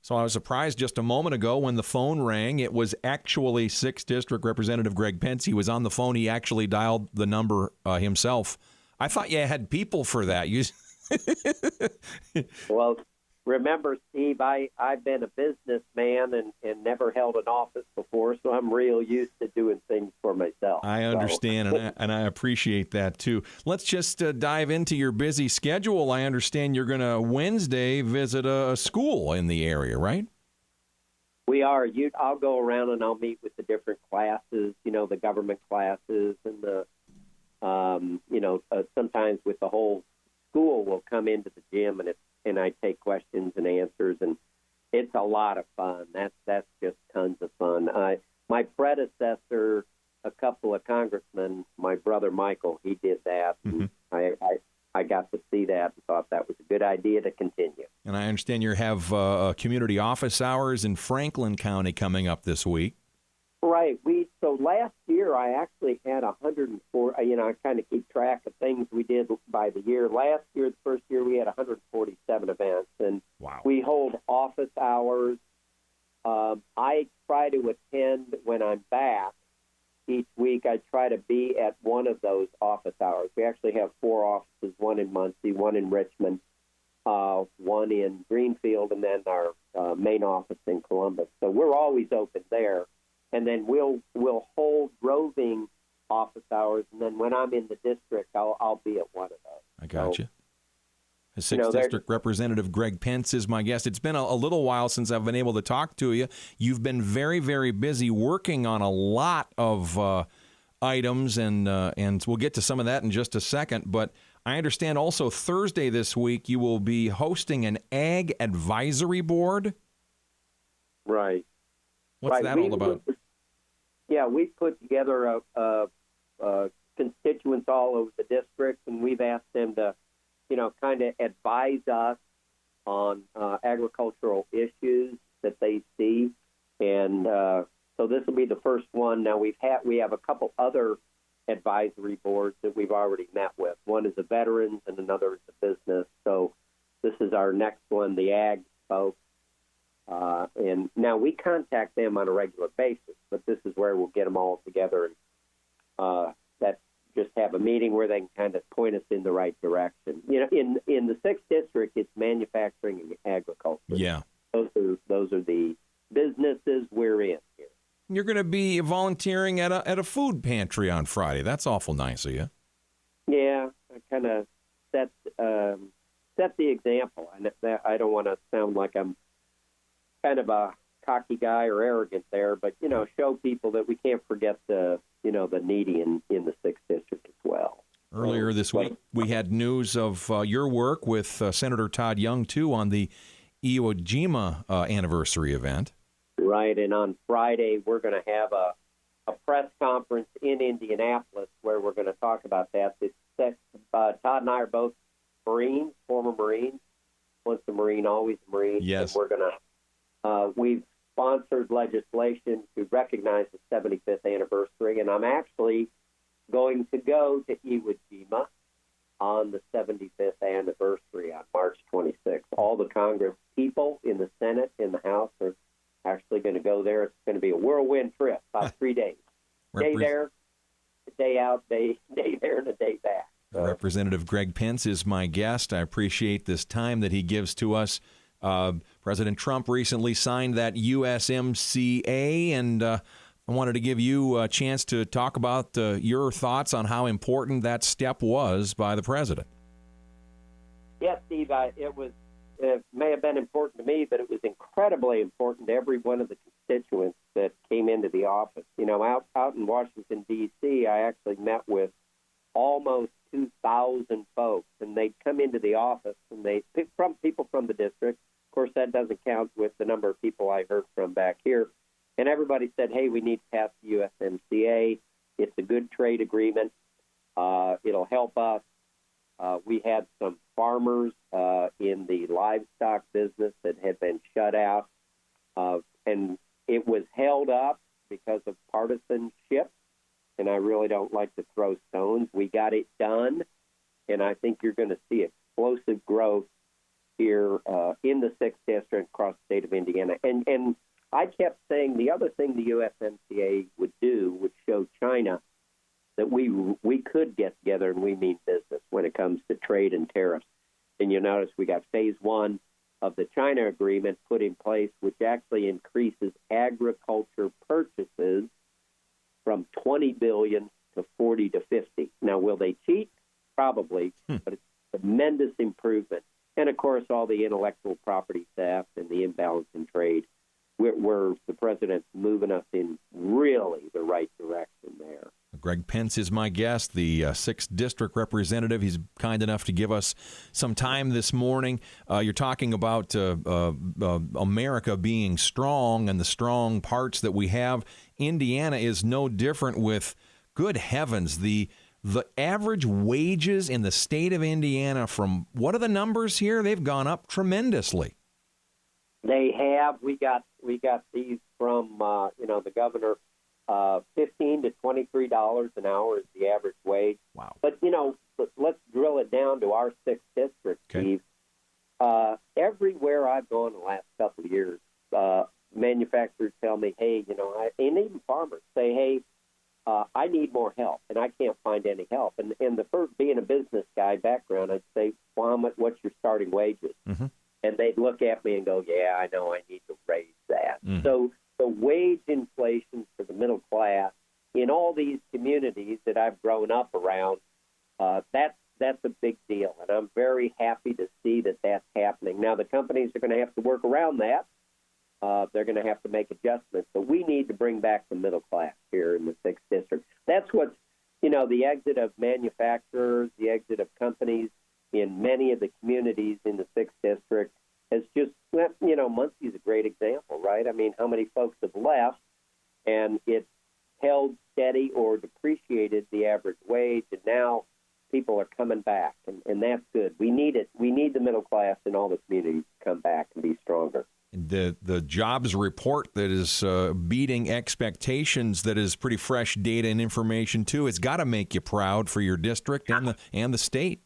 So I was surprised just a moment ago when the phone rang. It was actually 6th District Representative Greg Pence. He was on the phone. He actually dialed the number himself. I thought you had people for that. Well, remember, Steve, I've been a businessman and never held an office before, so I'm real used to doing things for myself. I understand, and I appreciate that, too. Let's just dive into your busy schedule. I understand you're going to Wednesday visit a school in the area, right? We are. I'll go around and I'll meet with the different classes, the government classes and the, sometimes with the whole school will come into the gym and I take questions and answers, and it's a lot of fun. That's just tons of fun. My predecessor, a couple of congressmen, my brother Michael, he did that. Mm-hmm. I got to see that and thought that was a good idea to continue. And I understand you have community office hours in Franklin County coming up this week. Right. So last year I actually had 104. I kind of keep track of things we did by the year. Last year, the first year, we had 147 events, and wow. We hold office hours. I try to attend when I'm back each week. I try to be at one of those office hours. We actually have 4 offices: one in Muncie, one in Richmond, one in Greenfield, and then our main office in Columbus. So we're always open there. And then we'll hold roving office hours, and then when I'm in the district, I'll be at one of those. I got you. 6th District Representative Greg Pence is my guest. It's been a little while since I've been able to talk to you. You've been very, very busy working on a lot of items, and we'll get to some of that in just a second. But I understand also Thursday this week you will be hosting an Ag Advisory Board. Right. What's that all about? We put together constituents all over the district, and we've asked them to, kind of advise us on agricultural issues that they see. And so this will be the first one. Now we have a couple other advisory boards that we've already met with. One is the veterans, and another is the business. So this is our next one, the ag folks. And now we contact them on a regular basis, but this is where we'll get them all together and just have a meeting where they can kind of point us in the right direction. In the 6th District, it's manufacturing and agriculture. Yeah. Those are the businesses we're in here. You're going to be volunteering at a food pantry on Friday. That's awful nice of you. Yeah, I kind of set the example. I don't want to sound like I'm kind of a cocky guy or arrogant there, but show people that we can't forget the needy in the 6th District as well. Earlier this week, we had news of your work with Senator Todd Young too on the Iwo Jima Anniversary event. Right, and on Friday we're going to have a press conference in Indianapolis where we're going to talk about that. Todd and I are both Marines, former Marines. Once a Marine, always a Marine. Yes. And we're going to. We've sponsored legislation to recognize the 75th anniversary, and I'm actually going to go to Iwo Jima on the 75th anniversary on March 26th. All the Congress people in the Senate, in the House, are actually going to go there. It's going to be a whirlwind trip, about 3 days. Day there, a day out, day there, and a day back. Representative Greg Pence is my guest. I appreciate this time that he gives to us. President Trump recently signed that USMCA, and I wanted to give you a chance to talk about your thoughts on how important that step was by the president. Yes, Steve, it may have been important to me, but it was incredibly important to every one of the constituents that came into the office. Out in Washington, D.C., I actually met with almost 2,000 folks, and they'd come into the office, and they pick from people from the district. Of course, that doesn't count with the number of people I heard from back here. And everybody said, hey, we need to pass the USMCA. It's a good trade agreement. It'll help us. We had some farmers in the livestock business that had been shut out, and it was held up because of partisanship. And I really don't like to throw stones. We got it done, and I think you're going to see explosive growth here in the 6th District across the state of Indiana. And I kept saying the other thing the USMCA would do would show China that we could get together and we mean business when it comes to trade and tariffs. And you notice we got phase 1 of the China agreement put in place, which actually increases agriculture purchases from $20 billion to 40 to 50. Now, will they cheat? Probably, but it's a tremendous improvement. And, of course, all the intellectual property theft and the imbalance in trade, where the president's moving us in really the right direction there. Greg Pence is my guest, the 6th District Representative. He's kind enough to give us some time this morning. You're talking about America being strong and the strong parts that we have. Indiana is no different with, good heavens, the average wages in the state of Indiana from, what are the numbers here? They've gone up tremendously. They have. We got these from, the governor. $15 to $23 an hour is the average wage. Wow. But, let's drill it down to our 6th District, Steve. Everywhere I've gone the last couple of years, manufacturers tell me, hey, and even farmers say, hey, I need more help, and I can't find any help. And the first, being a business guy background, I'd say, well, what's your starting wages? Mm-hmm. And they'd look at me and go, yeah, I know I need to raise that. Mm-hmm. So the wage inflation for the middle class in all these communities that I've grown up around, that's a big deal. And I'm very happy to see that that's happening. Now, the companies are going to have to work around that. They're going to have to make adjustments. But we need to bring back the middle class here in the 6th District. That's what's, the exit of manufacturers, the exit of companies in many of the communities in the 6th District has just, Muncie's a great example, right? I mean, how many folks have left, and it's held steady or depreciated the average wage, and now people are coming back, and that's good. We need it. We need the middle class in all the communities to come back and be stronger. The jobs report that is beating expectations, that is pretty fresh data and information, too. It's got to make you proud for your district and the state.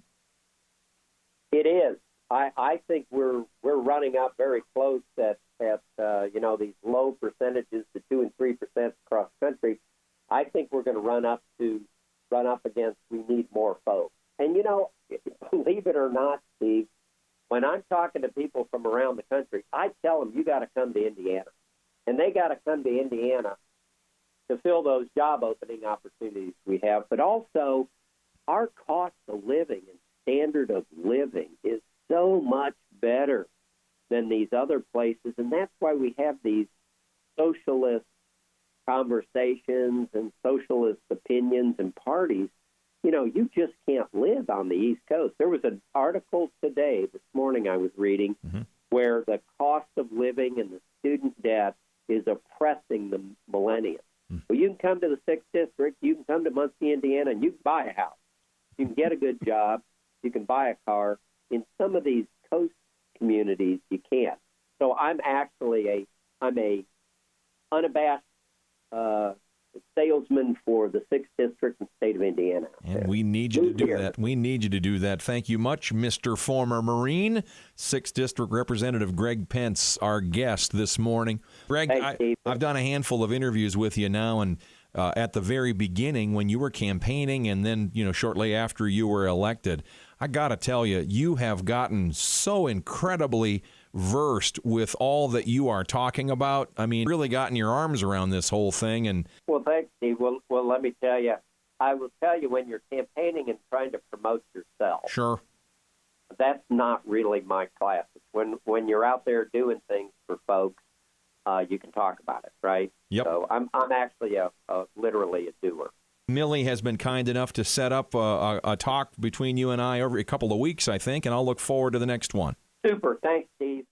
It is. I think we're running up very close at these low percentages, the 2 and 3% across the country. I think we're going to run up against we need more folks. And believe it or not, Steve, when I'm talking to people from around the country, I tell them you got to come to Indiana, and they got to come to Indiana to fill those job opening opportunities we have. But also, our cost of living and standard of living is so much better than these other places, and that's why we have these socialist conversations and socialist opinions and parties. You just can't live on the East Coast. There was an article today, this morning I was reading, where the cost of living and the student debt is oppressing the millennials. Well, you can come to the 6th District, you can come to Muncie, Indiana, and you can buy a house. You can get a good job. You can buy a car. In some of these coast communities, you can't. So I'm a unabashed salesman for the 6th District and state of Indiana. And we need you to do that. We need you to do that. Thank you much, Mr. Former Marine. 6th District Representative Greg Pence, our guest this morning. Greg, I've done a handful of interviews with you now, and at the very beginning when you were campaigning and then, shortly after you were elected, I got to tell you, you have gotten so incredibly versed with all that you are talking about. I mean, really gotten your arms around this whole thing. And well, thanks, Steve. Well, let me tell you, I will tell you, when you're campaigning and trying to promote yourself, sure, that's not really my class. When you're out there doing things for folks, you can talk about it, right? Yep. So I'm actually literally a doer. Millie has been kind enough to set up a talk between you and I over a couple of weeks, I think, and I'll look forward to the next one. Super. Thanks, Steve.